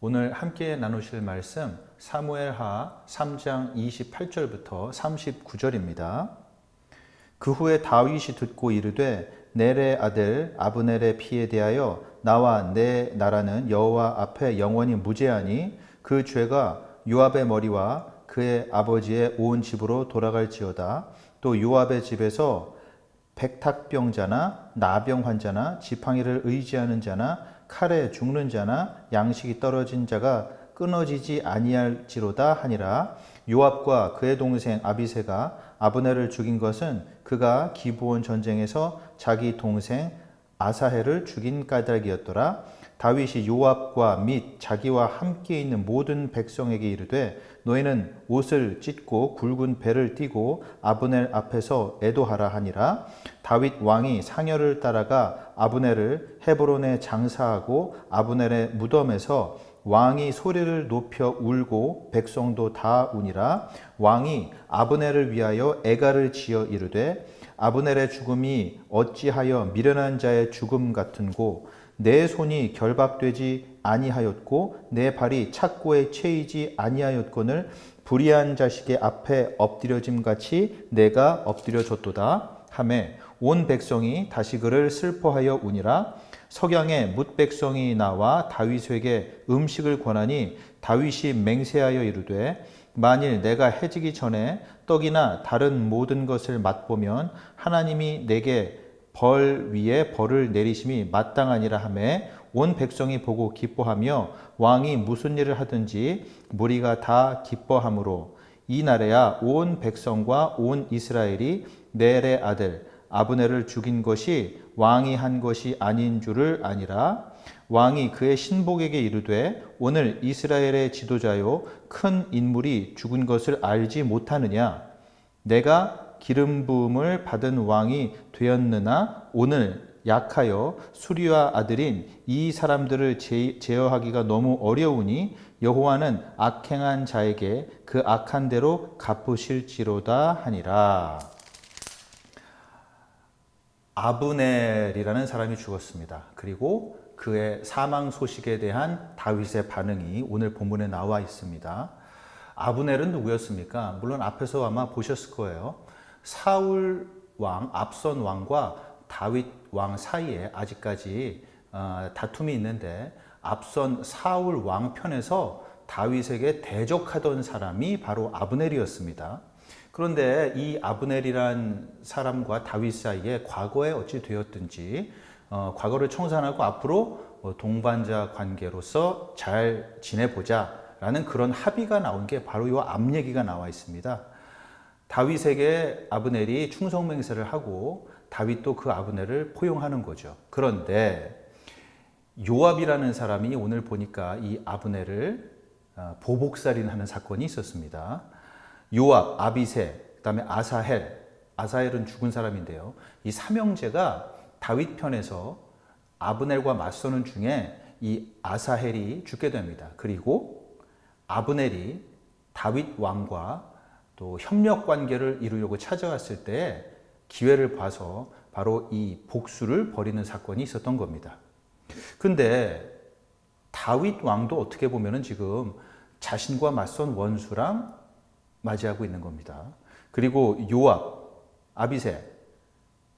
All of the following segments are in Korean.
오늘 함께 나누실 말씀 사무엘하 3장 28절부터 39절입니다. 그 후에 다윗이 듣고 이르되 넬의 아들 아브넬의 피에 대하여 나와 내 나라는 여호와 앞에 영원히 무죄하니 그 죄가 요압의 머리와 그의 아버지의 온 집으로 돌아갈지어다. 또 요압의 집에서 백탁병자나 나병 환자나 지팡이를 의지하는 자나 칼에 죽는 자나 양식이 떨어진 자가 끊어지지 아니할지로다 하니라. 요압과 그의 동생 아비새가 아브넬을 죽인 것은 그가 기브온 전쟁에서 자기 동생 아사헬을 죽인 까닭이었더라. 다윗이 요압과 및 자기와 함께 있는 모든 백성에게 이르되 너희는 옷을 찢고 굵은 배를 띠고 아브넬 앞에서 애도하라 하니라. 다윗 왕이 상여를 따라가 아브넬을 헤브론에 장사하고 아브넬의 무덤에서 왕이 소리를 높여 울고 백성도 다 우니라. 왕이 아브넬을 위하여 애가를 지어 이르되 아브넬의 죽음이 어찌하여 미련한 자의 죽음 같은고 내 손이 결박되지 아니하였고 내 발이 착고에 채이지 아니하였거늘 불의한 자식의 앞에 엎드려짐 같이 내가 엎드려졌도다 하매 온 백성이 다시 그를 슬퍼하여 우니라. 석양에 뭇 백성이 나와 다윗에게 음식을 권하니 다윗이 맹세하여 이르되 만일 내가 해지기 전에 떡이나 다른 모든 것을 맛보면 하나님이 내게 벌 위에 벌을 내리심이 마땅하니라 하매 온 백성이 보고 기뻐하며 왕이 무슨 일을 하든지 무리가 다 기뻐하므로 이날에야 온 백성과 온 이스라엘이 넬의 아들 아브넬을 죽인 것이 왕이 한 것이 아닌 줄을 아니라. 왕이 그의 신복에게 이르되 오늘 이스라엘의 지도자요 큰 인물이 죽은 것을 알지 못하느냐. 내가 기름 부음을 받은 왕이 되었느나 오늘 약하여 수리와 아들인 이 사람들을 제어하기가 너무 어려우니 여호와는 악행한 자에게 그 악한 대로 갚으실지로다 하니라. 아브넬이라는 사람이 죽었습니다. 그리고 그의 사망 소식에 대한 다윗의 반응이 오늘 본문에 나와 있습니다. 아브넬은 누구였습니까? 물론 앞에서 아마 보셨을 거예요. 사울 왕, 압선 왕과 다윗 왕 사이에 아직까지 다툼이 있는데 압선 사울 왕 편에서 다윗에게 대적하던 사람이 바로 아브넬이었습니다. 그런데 이 아브넬이란 사람과 다윗 사이에 과거에 어찌 되었든지 과거를 청산하고 앞으로 동반자 관계로서 잘 지내보자 라는 그런 합의가 나온 게 바로 이 앞 얘기가 나와 있습니다. 다윗에게 아브넬이 충성맹세를 하고 다윗도 그 아브넬을 포용하는 거죠. 그런데 요압이라는 사람이 오늘 보니까 이 아브넬을 보복살인하는 사건이 있었습니다. 요압, 아비새, 그다음에 아사헬, 아사헬은 죽은 사람인데요. 이 삼형제가 다윗 편에서 아브넬과 맞서는 중에 이 아사헬이 죽게 됩니다. 그리고 아브넬이 다윗 왕과 또 협력 관계를 이루려고 찾아갔을 때 기회를 봐서 바로 이 복수를 벌이는 사건이 있었던 겁니다. 근데 다윗 왕도 어떻게 보면은 지금 자신과 맞선 원수랑 맞이하고 있는 겁니다. 그리고 요압, 아비새,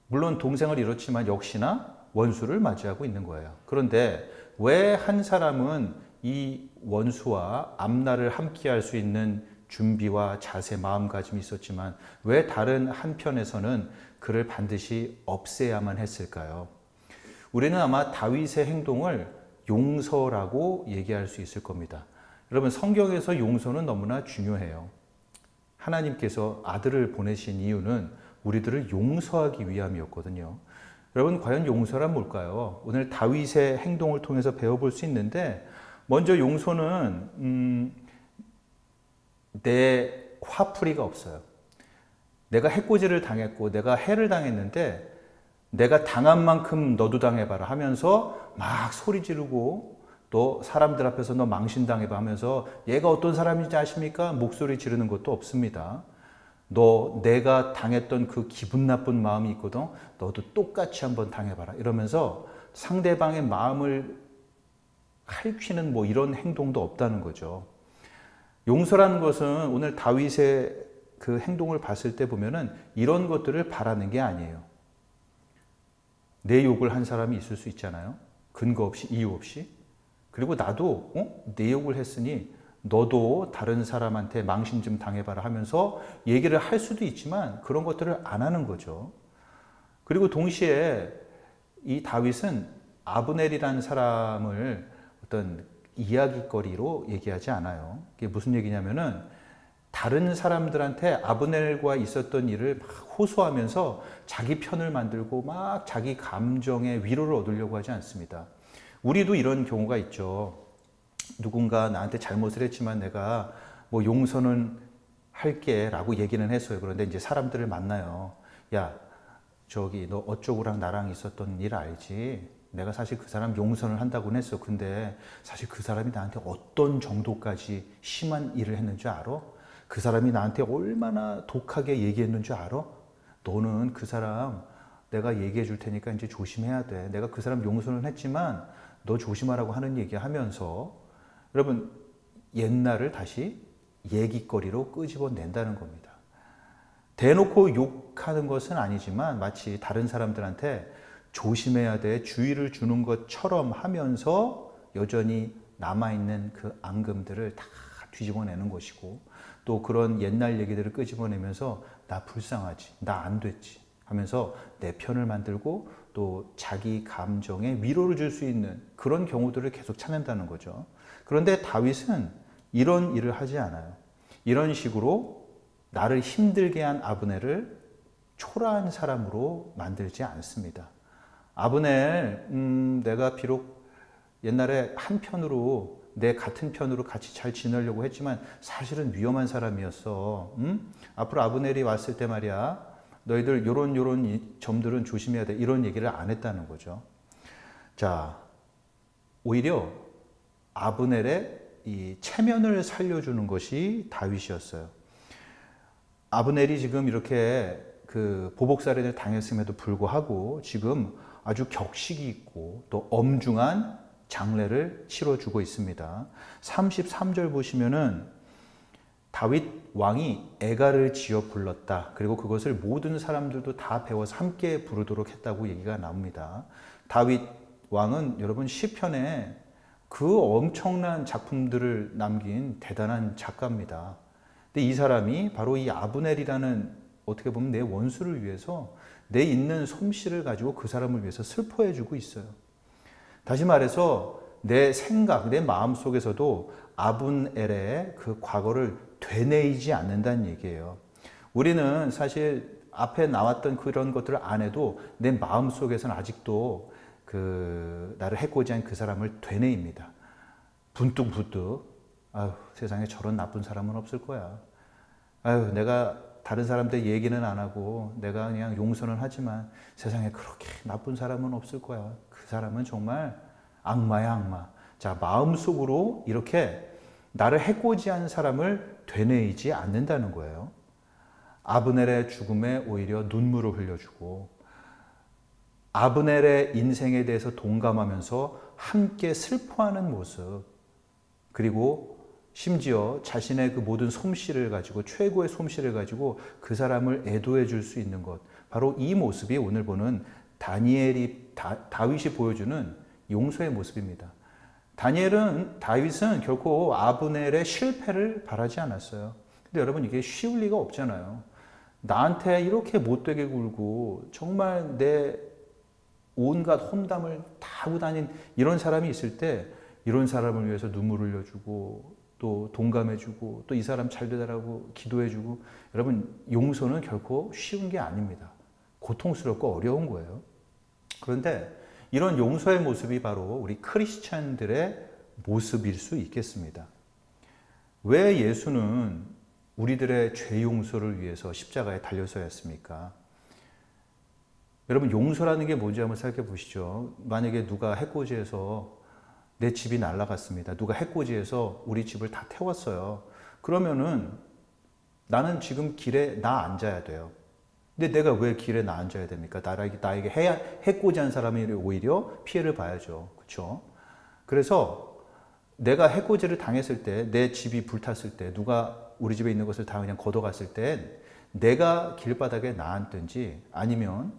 물론 동생을 잃었지만 역시나 원수를 맞이하고 있는 거예요. 그런데 왜 한 사람은 이 원수와 앞날을 함께할 수 있는 준비와 자세, 마음가짐이 있었지만 왜 다른 한편에서는 그를 반드시 없애야만 했을까요? 우리는 아마 다윗의 행동을 용서라고 얘기할 수 있을 겁니다. 여러분, 성경에서 용서는 너무나 중요해요. 하나님께서 아들을 보내신 이유는 우리들을 용서하기 위함이었거든요. 여러분, 과연 용서란 뭘까요? 오늘 다윗의 행동을 통해서 배워볼 수 있는데, 먼저 용서는 내 화풀이가 없어요. 내가 해코지를 당했고 내가 해를 당했는데 내가 당한 만큼 너도 당해봐라 하면서 막 소리 지르고 또 사람들 앞에서 너 망신당해봐 하면서 얘가 어떤 사람인지 아십니까? 목소리 지르는 것도 없습니다. 내가 당했던 그 기분 나쁜 마음이 있거든. 너도 똑같이 한번 당해봐라. 이러면서 상대방의 마음을 칼퀴는 뭐 이런 행동도 없다는 거죠. 용서라는 것은 오늘 다윗의 그 행동을 봤을 때 보면은 이런 것들을 바라는 게 아니에요. 내 욕을 한 사람이 있을 수 있잖아요. 근거 없이, 이유 없이. 그리고 나도 내 욕을 했으니 너도 다른 사람한테 망신 좀 당해봐라 하면서 얘기를 할 수도 있지만 그런 것들을 안 하는 거죠. 그리고 동시에 이 다윗은 아브넬이라는 사람을 어떤 이야기거리로 얘기하지 않아요. 이게 무슨 얘기냐면은 다른 사람들한테 아브넬과 있었던 일을 막 호소하면서 자기 편을 만들고 막 자기 감정의 위로를 얻으려고 하지 않습니다. 우리도 이런 경우가 있죠. 누군가 나한테 잘못을 했지만 내가 뭐 용서는 할게 라고 얘기는 했어요. 그런데 이제 사람들을 만나요. 야, 저기 너 어쩌고랑 나랑 있었던 일 알지? 내가 사실 그 사람 용서를 한다고는 했어. 근데 사실 그 사람이 나한테 어떤 정도까지 심한 일을 했는 줄 알아? 그 사람이 나한테 얼마나 독하게 얘기했는 줄 알아? 너는 그 사람 내가 얘기해 줄 테니까 이제 조심해야 돼. 내가 그 사람 용서는 했지만 너 조심하라고 하는 얘기 하면서 여러분 옛날을 다시 얘기거리로 끄집어낸다는 겁니다. 대놓고 욕하는 것은 아니지만 마치 다른 사람들한테 조심해야 돼, 주의를 주는 것처럼 하면서 여전히 남아있는 그 앙금들을 다 뒤집어내는 것이고 또 그런 옛날 얘기들을 끄집어내면서 나 불쌍하지, 나 안 됐지 하면서 내 편을 만들고 또 자기 감정에 위로를 줄 수 있는 그런 경우들을 계속 찾는다는 거죠. 그런데 다윗은 이런 일을 하지 않아요. 이런 식으로 나를 힘들게 한 아브넬을 초라한 사람으로 만들지 않습니다. 아브넬, 내가 비록 옛날에 한편으로 내 같은 편으로 같이 잘 지내려고 했지만 사실은 위험한 사람이었어. 앞으로 아브넬이 왔을 때 말이야. 너희들 요런 점들은 조심해야 돼. 이런 얘기를 안 했다는 거죠. 자, 오히려 아브넬의 이 체면을 살려주는 것이 다윗이었어요. 아브넬이 지금 이렇게 그 보복살인을 당했음에도 불구하고 지금 아주 격식이 있고 또 엄중한 장례를 치러주고 있습니다. 33절 보시면은 다윗 왕이 애가를 지어 불렀다. 그리고 그것을 모든 사람들도 다 배워서 함께 부르도록 했다고 얘기가 나옵니다. 다윗 왕은 여러분 시편에 그 엄청난 작품들을 남긴 대단한 작가입니다. 근데 이 사람이 바로 이 아브넬이라는 어떻게 보면 내 원수를 위해서 내 있는 솜씨를 가지고 그 사람을 위해서 슬퍼해주고 있어요. 다시 말해서 내 생각, 내 마음 속에서도 아브넬의 그 과거를 되뇌이지 않는다는 얘기예요. 우리는 사실 앞에 나왔던 그런 것들을 안 해도 내 마음 속에서는 아직도 그 나를 해코지 한 그 사람을 되뇌입니다. 분뚝분뚝. 아유, 세상에 저런 나쁜 사람은 없을 거야. 아유, 내가 다른 사람들 얘기는 안 하고 내가 그냥 용서는 하지만 세상에 그렇게 나쁜 사람은 없을 거야. 그 사람은 정말 악마야, 악마. 자, 마음속으로 이렇게 나를 해코지한 사람을 되뇌이지 않는다는 거예요. 아브넬의 죽음에 오히려 눈물을 흘려주고 아브넬의 인생에 대해서 동감하면서 함께 슬퍼하는 모습, 그리고 심지어 자신의 그 모든 솜씨를 가지고 최고의 솜씨를 가지고 그 사람을 애도해 줄 수 있는 것, 바로 이 모습이 오늘 보는 다윗이 보여주는 용서의 모습입니다. 다윗은 결코 아브넬의 실패를 바라지 않았어요. 근데 여러분 이게 쉬울 리가 없잖아요. 나한테 이렇게 못되게 굴고 정말 내 온갖 험담을 다 하고 다닌 이런 사람이 있을 때 이런 사람을 위해서 눈물을 흘려주고 또 동감해주고 또 이 사람 잘 되라고 기도해주고, 여러분 용서는 결코 쉬운 게 아닙니다. 고통스럽고 어려운 거예요. 그런데 이런 용서의 모습이 바로 우리 크리스찬들의 모습일 수 있겠습니다. 왜 예수는 우리들의 죄 용서를 위해서 십자가에 달려서야 했습니까? 여러분 용서라는 게 뭔지 한번 생각해 보시죠. 만약에 누가 해코지해서 내 집이 날아갔습니다. 누가 해코지해서 우리 집을 다 태웠어요. 그러면은 나는 지금 길에 나 앉아야 돼요. 근데 내가 왜 길에 나 앉아야 됩니까? 나에게 해코지한 사람이 오히려 피해를 봐야죠. 그렇죠? 그래서 내가 해코지를 당했을 때, 내 집이 불탔을 때, 누가 우리 집에 있는 것을 다 그냥 걷어갔을 땐 내가 길바닥에 나앉든지 아니면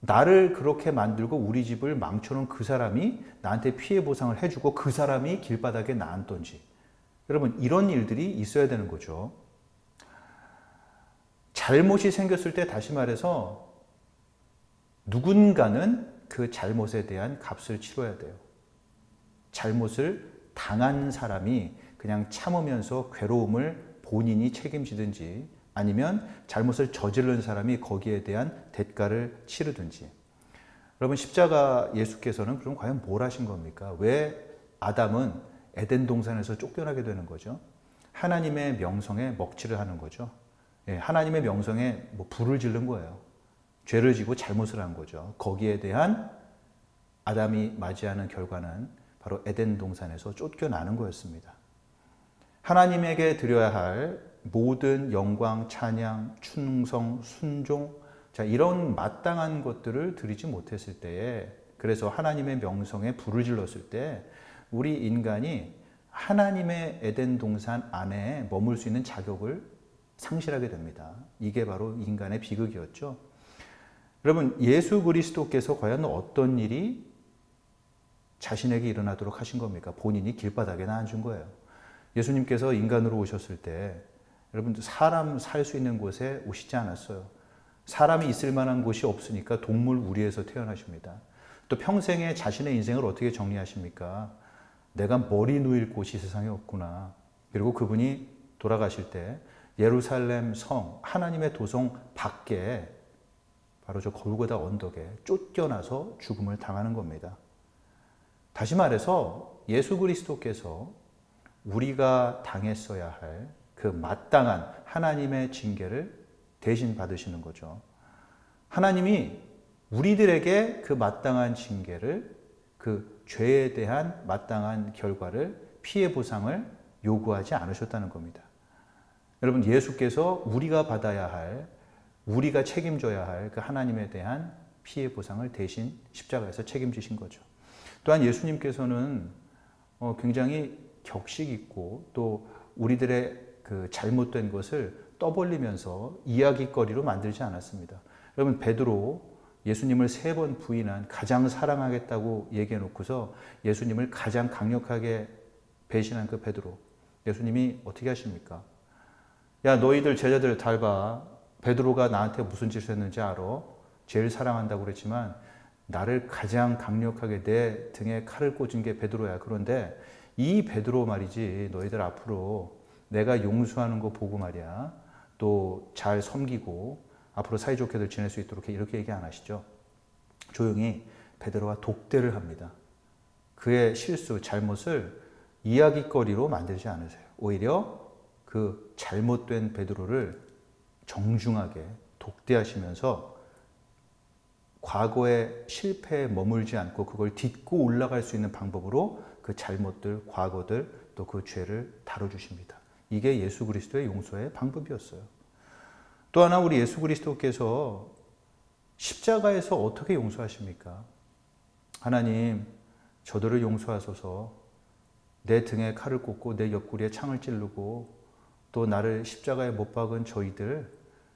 나를 그렇게 만들고 우리 집을 망쳐놓은 그 사람이 나한테 피해 보상을 해주고 그 사람이 길바닥에 나앉든지. 여러분, 이런 일들이 있어야 되는 거죠. 잘못이 생겼을 때 다시 말해서 누군가는 그 잘못에 대한 값을 치러야 돼요. 잘못을 당한 사람이 그냥 참으면서 괴로움을 본인이 책임지든지 아니면 잘못을 저지른 사람이 거기에 대한 대가를 치르든지. 여러분, 십자가 예수께서는 그럼 과연 뭘 하신 겁니까? 왜 아담은 에덴 동산에서 쫓겨나게 되는 거죠? 하나님의 명성에 먹칠을 하는 거죠. 하나님의 명성에 불을 지른 거예요. 죄를 지고 잘못을 한 거죠. 거기에 대한 아담이 맞이하는 결과는 바로 에덴 동산에서 쫓겨나는 거였습니다. 하나님에게 드려야 할 모든 영광, 찬양, 충성, 순종, 자, 이런 마땅한 것들을 드리지 못했을 때에, 그래서 하나님의 명성에 불을 질렀을 때 우리 인간이 하나님의 에덴 동산 안에 머물 수 있는 자격을 상실하게 됩니다. 이게 바로 인간의 비극이었죠. 여러분, 예수 그리스도께서 과연 어떤 일이 자신에게 일어나도록 하신 겁니까? 본인이 길바닥에 나앉은 거예요. 예수님께서 인간으로 오셨을 때 여러분, 사람 살 수 있는 곳에 오시지 않았어요. 사람이 있을 만한 곳이 없으니까 동물 우리에서 태어나십니다. 또 평생에 자신의 인생을 어떻게 정리하십니까? 내가 머리 누일 곳이 세상에 없구나. 그리고 그분이 돌아가실 때 예루살렘 성, 하나님의 도성 밖에 바로 저 골고다 언덕에 쫓겨나서 죽음을 당하는 겁니다. 다시 말해서 예수 그리스도께서 우리가 당했어야 할 그 마땅한 하나님의 징계를 대신 받으시는 거죠. 하나님이 우리들에게 그 마땅한 징계를, 그 죄에 대한 마땅한 결과를, 피해 보상을 요구하지 않으셨다는 겁니다. 여러분, 예수께서 우리가 받아야 할, 우리가 책임져야 할 그 하나님에 대한 피해 보상을 대신 십자가에서 책임지신 거죠. 또한 예수님께서는 굉장히 격식 있고 또 우리들의 그 잘못된 것을 떠벌리면서 이야기거리로 만들지 않았습니다. 여러분, 베드로 예수님을 3번 부인한, 가장 사랑하겠다고 얘기해 놓고서 예수님을 가장 강력하게 배신한 그 베드로, 예수님이 어떻게 하십니까? 야, 너희들 제자들 잘 봐. 베드로가 나한테 무슨 짓을 했는지 알아? 제일 사랑한다고 그랬지만 나를 가장 강력하게 내 등에 칼을 꽂은 게 베드로야. 그런데 이 베드로 말이지, 너희들 앞으로 내가 용서하는 거 보고 말이야, 또 잘 섬기고 앞으로 사이좋게들 지낼 수 있도록 이렇게 얘기 안 하시죠. 조용히 베드로와 독대를 합니다. 그의 실수, 잘못을 이야기거리로 만들지 않으세요. 오히려 그 잘못된 베드로를 정중하게 독대하시면서 과거의 실패에 머물지 않고 그걸 딛고 올라갈 수 있는 방법으로 그 잘못들, 과거들, 또 그 죄를 다뤄주십니다. 이게 예수 그리스도의 용서의 방법이었어요. 또 하나, 우리 예수 그리스도께서 십자가에서 어떻게 용서하십니까? 하나님, 저들을 용서하소서. 내 등에 칼을 꽂고 내 옆구리에 창을 찌르고 또 나를 십자가에 못 박은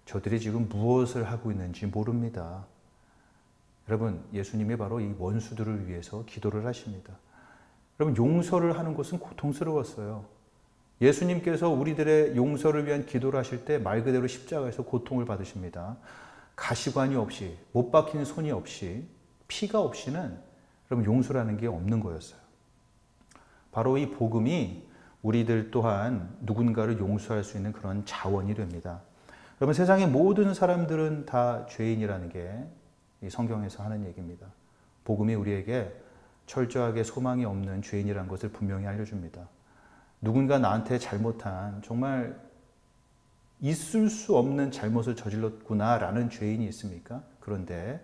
저들이 지금 무엇을 하고 있는지 모릅니다. 여러분, 예수님이 바로 이 원수들을 위해서 기도를 하십니다. 여러분, 용서를 하는 것은 고통스러웠어요. 예수님께서 우리들의 용서를 위한 기도를 하실 때 말 그대로 십자가에서 고통을 받으십니다. 가시관이 없이, 못 박힌 손이 없이, 피가 없이는 여러분 용서라는 게 없는 거였어요. 바로 이 복음이 우리들 또한 누군가를 용서할 수 있는 그런 자원이 됩니다. 여러분, 세상의 모든 사람들은 다 죄인이라는 게 이 성경에서 하는 얘기입니다. 복음이 우리에게 철저하게 소망이 없는 죄인이라는 것을 분명히 알려줍니다. 누군가 나한테 잘못한, 정말 있을 수 없는 잘못을 저질렀구나라는 죄인이 있습니까? 그런데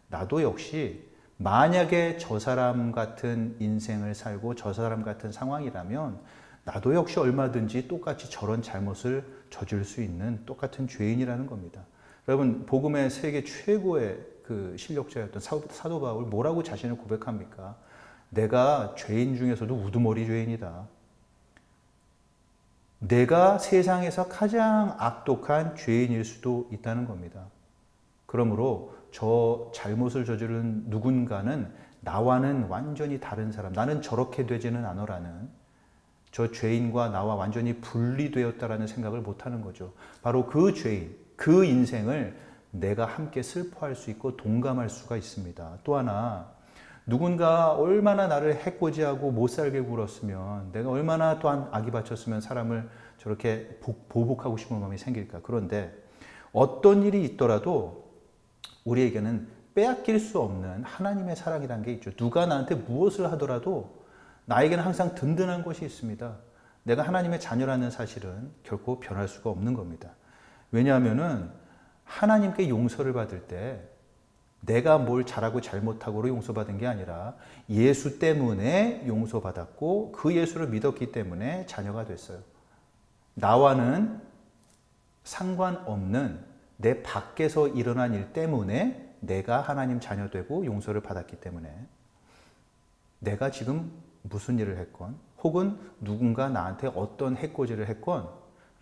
나도 역시 만약에 저 사람 같은 인생을 살고 저 사람 같은 상황이라면 나도 역시 얼마든지 똑같이 저런 잘못을 저질 수 있는 똑같은 죄인이라는 겁니다. 여러분, 복음의 세계 최고의 그 실력자였던 사도 바울, 뭐라고 자신을 고백합니까? 내가 죄인 중에서도 우두머리 죄인이다. 내가 세상에서 가장 악독한 죄인일 수도 있다는 겁니다. 그러므로 저 잘못을 저지른 누군가는 나와는 완전히 다른 사람, 나는 저렇게 되지는 않으라는, 저 죄인과 나와 완전히 분리되었다라는 생각을 못하는 거죠. 바로 그 죄인, 그 인생을 내가 함께 슬퍼할 수 있고 동감할 수가 있습니다. 또 하나, 누군가 얼마나 나를 해코지하고 못살게 굴었으면, 내가 얼마나 또한 악이 바쳤으면 사람을 저렇게 보복하고 싶은 마음이 생길까. 그런데 어떤 일이 있더라도 우리에게는 빼앗길 수 없는 하나님의 사랑이라는 게 있죠. 누가 나한테 무엇을 하더라도 나에게는 항상 든든한 것이 있습니다. 내가 하나님의 자녀라는 사실은 결코 변할 수가 없는 겁니다. 왜냐하면은 하나님께 용서를 받을 때 내가 뭘 잘하고 잘못하고로 용서받은 게 아니라 예수 때문에 용서받았고 그 예수를 믿었기 때문에 자녀가 됐어요. 나와는 상관없는 내 밖에서 일어난 일 때문에 내가 하나님 자녀 되고 용서를 받았기 때문에 내가 지금 무슨 일을 했건 혹은 누군가 나한테 어떤 해코지를 했건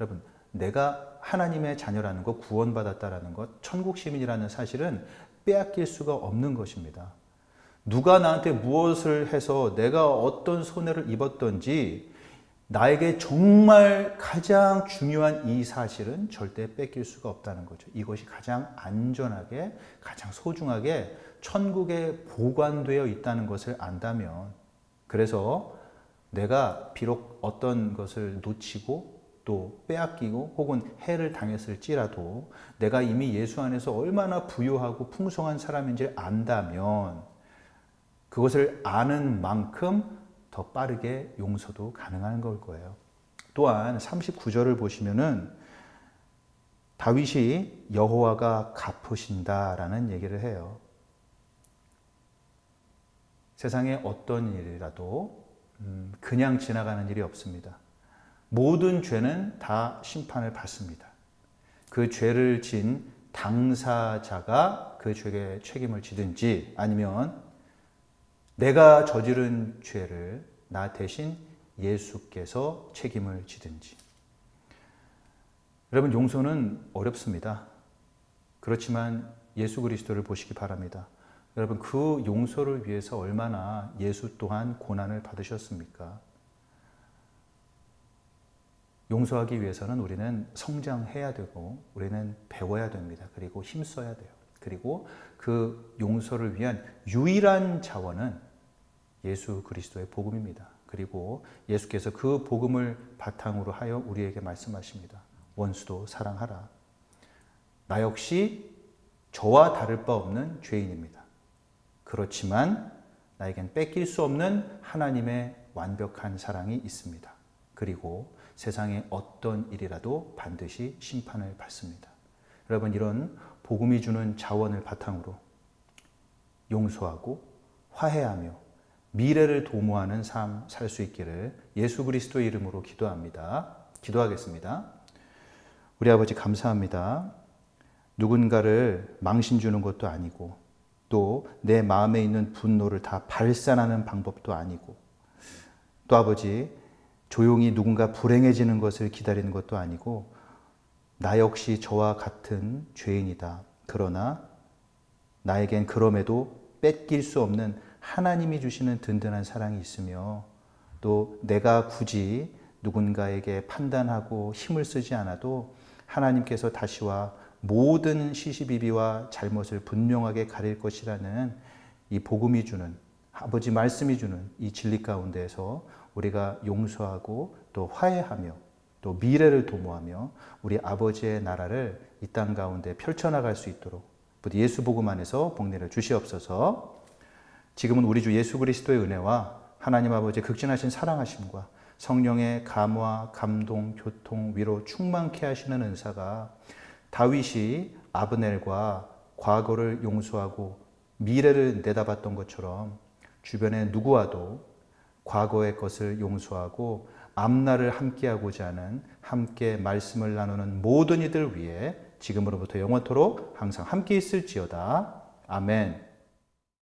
여러분 내가 하나님의 자녀라는 것, 구원받았다라는 것, 천국 시민이라는 사실은 빼앗길 수가 없는 것입니다. 누가 나한테 무엇을 해서 내가 어떤 손해를 입었던지 나에게 정말 가장 중요한 이 사실은 절대 뺏길 수가 없다는 거죠. 이것이 가장 안전하게, 가장 소중하게 천국에 보관되어 있다는 것을 안다면, 그래서 내가 비록 어떤 것을 놓치고 또 빼앗기고 혹은 해를 당했을지라도 내가 이미 예수 안에서 얼마나 부유하고 풍성한 사람인지를 안다면 그것을 아는 만큼 더 빠르게 용서도 가능한 걸 거예요. 또한 39절을 보시면은 다윗이 여호와가 갚으신다라는 얘기를 해요. 세상에 어떤 일이라도 그냥 지나가는 일이 없습니다. 모든 죄는 다 심판을 받습니다. 그 죄를 진 당사자가 그 죄의 책임을 지든지 아니면 내가 저지른 죄를 나 대신 예수께서 책임을 지든지. 여러분, 용서는 어렵습니다. 그렇지만 예수 그리스도를 보시기 바랍니다. 여러분, 그 용서를 위해서 얼마나 예수 또한 고난을 받으셨습니까? 용서하기 위해서는 우리는 성장해야 되고 우리는 배워야 됩니다. 그리고 힘써야 돼요. 그리고 그 용서를 위한 유일한 자원은 예수 그리스도의 복음입니다. 그리고 예수께서 그 복음을 바탕으로 하여 우리에게 말씀하십니다. 원수도 사랑하라. 나 역시 저와 다를 바 없는 죄인입니다. 그렇지만 나에겐 뺏길 수 없는 하나님의 완벽한 사랑이 있습니다. 그리고 세상의 어떤 일이라도 반드시 심판을 받습니다. 여러분, 이런 복음이 주는 자원을 바탕으로 용서하고 화해하며 미래를 도모하는 삶 살 수 있기를 예수 그리스도의 이름으로 기도합니다. 기도하겠습니다. 우리 아버지 감사합니다. 누군가를 망신 주는 것도 아니고 또 내 마음에 있는 분노를 다 발산하는 방법도 아니고 또 아버지 조용히 누군가 불행해지는 것을 기다리는 것도 아니고 나 역시 저와 같은 죄인이다. 그러나 나에겐 그럼에도 뺏길 수 없는 하나님이 주시는 든든한 사랑이 있으며 또 내가 굳이 누군가에게 판단하고 힘을 쓰지 않아도 하나님께서 다시와 모든 시시비비와 잘못을 분명하게 가릴 것이라는 이 복음이 주는 아버지 말씀이 주는 이 진리 가운데에서 우리가 용서하고 또 화해하며 또 미래를 도모하며 우리 아버지의 나라를 이 땅 가운데 펼쳐나갈 수 있도록 부디 예수 복음 안에서 복리를 주시옵소서. 지금은 우리 주 예수 그리스도의 은혜와 하나님 아버지의 극진하신 사랑하심과 성령의 감화, 감동, 교통, 위로 충만케 하시는 은사가 다윗이 아브넬과 과거를 용서하고 미래를 내다봤던 것처럼 주변의 누구와도 과거의 것을 용서하고 앞날을 함께하고자 하는 함께 말씀을 나누는 모든 이들 위해 지금으로부터 영원토록 항상 함께 있을지어다. 아멘.